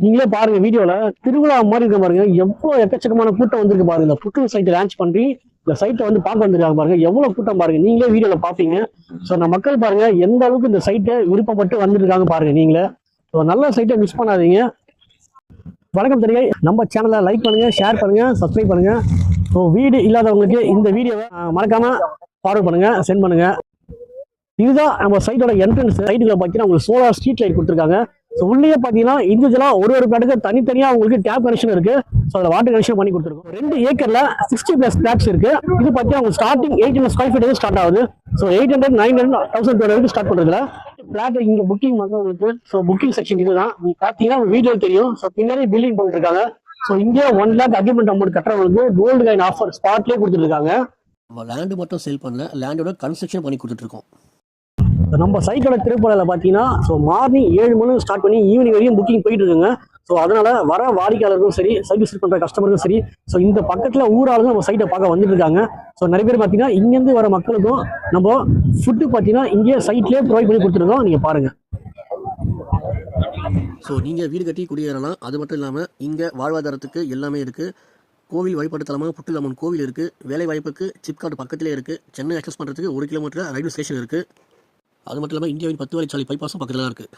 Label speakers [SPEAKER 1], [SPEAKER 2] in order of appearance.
[SPEAKER 1] நீங்களே பாருங்க வீடியோல திருவிழா மாதிரி இருக்க பாருங்க, எவ்வளவு எக்கச்சக்கமான கூட்டம் வந்திருக்கு பாருங்க. இந்த புற்று சைட்டை லான்ச் பண்ணி இந்த சைட்டை வந்து பார்க்க வந்திருக்காங்க பாருங்க, எவ்வளவு கூட்டம் பாருங்க. நீங்களே வீடியோல பாப்பீங்க. ஸோ நம்ம மக்கள் பாருங்க எந்த அளவுக்கு இந்த சைட்டை விருப்பப்பட்டு வந்துருக்காங்க பாருங்க. நீங்களே ஸோ நல்ல சைட்டை மிஸ் பண்ணாதீங்க. வணக்கம் தெரியுங்க, நம்ம சேனலை லைக் பண்ணுங்க, ஷேர் பண்ணுங்க, சப்ஸ்கிரைப் பண்ணுங்க. ஸோ வீடு இல்லாதவங்களுக்கு இந்த வீடியோவை மறக்காம ஃபார்வர்ட் பண்ணுங்க, சென்ட் பண்ணுங்க. இதுதான் நம்ம சைட்டோட என்ட்ரன்ஸ். சைட்டுல பார்த்தீங்கன்னா உங்களுக்கு சோலார் ஸ்ட்ரீட் லைட் கொடுத்துருக்காங்க. ஸோ உள்ளே பார்த்தீங்கன்னா இண்டிவிஜுவலா ஒரு பிளாட்டுக்கு தனித்தனியாக உங்களுக்கு டேப் கனெக்ஷன் இருக்கு. ஸோ அதில் வாட்டர் கனெக்ஷன் பண்ணி கொடுத்துருக்கோம். 2 ஏக்கர்ல 60+ பிளாட்ஸ் இருக்கு. இது பார்த்தீங்கன்னா உங்களுக்கு ஸ்டார்டிங் 800 ஸ்கொயர் ஃபீட் ஸ்டார்ட் ஆகுது. ஸோ 800, 900, 1000 வரைக்கும் ஸ்டார்ட் பண்ணுறதுல பிளாட் இங்கே புக்கிங் மட்டும் உங்களுக்கு. ஸோ புக்கிங் செக்ஷன் இதுதான். நீங்கள் பார்த்தீங்கன்னா வீடியோ தெரியும். ஸோ பின்னாடி பில்டிங் பண்ணிருக்காங்க. ஸோ இங்கே 1 lakh அக்ரிமெண்ட் அமௌண்ட் கட்டுறவங்களுக்கு கோல்டு காயின் ஆஃபர் ஸ்பாட்லேயே கொடுத்துருக்காங்க.
[SPEAKER 2] நம்ம லேண்டு மட்டும் சேல் பண்ணல, லேண்டோட கன்ஸ்ட்ரக்ஷன் பண்ணி கொடுத்துட்ருக்கோம்.
[SPEAKER 1] நம்ம சைட்டோட திருப்பதியில் பார்த்தீங்கன்னா ஸோ மார்னிங் 7 மணி ஸ்டார்ட் பண்ணி ஈவினிங் வரைக்கும் புக்கிங் போயிட்டு இருக்குங்க. ஸோ அதனால வர வாடிக்கையாளருக்கும் சரி, சைட் விசிட் பண்ணுற கஸ்டமருக்கும் சரி, ஸோ இந்த பக்கத்தில் ஊராளுங்க நம்ம சைட்டை பார்க்க வந்துட்டு இருக்காங்க. ஸோ நிறைய பேர் பார்த்தீங்கன்னா இங்கேருந்து வர மக்களுக்கும் நம்ம ஃபுட்டு பார்த்தீங்கன்னா இங்கே சைட்லேயே ப்ரொவைட் பண்ணி கொடுத்துருக்கோம். நீங்கள் பாருங்கள்.
[SPEAKER 2] ஸோ நீங்கள் வீடு கட்டி குடியேறலாம். அது மட்டும் இல்லாமல் இங்கே வாழ்வாதாரத்துக்கு எல்லாமே இருக்குது. கோவில் வழிபாட்டு தலமாக புட்டிலம்மன் கோவில் இருக்குது. வேலை வாய்ப்புக்கு சிப்காட் பக்கத்திலே இருக்குது. சென்னை அக்சஸ் பண்ணுறதுக்கு 1 கிலோமீட்டர் ரயில்வே ஸ்டேஷன் இருக்குது. அது மட்டும் இல்லாமல் இந்தியாவின் 10 வழிச்சாலை பைபாஸும் பக்கத்தில் தான் இருக்குது.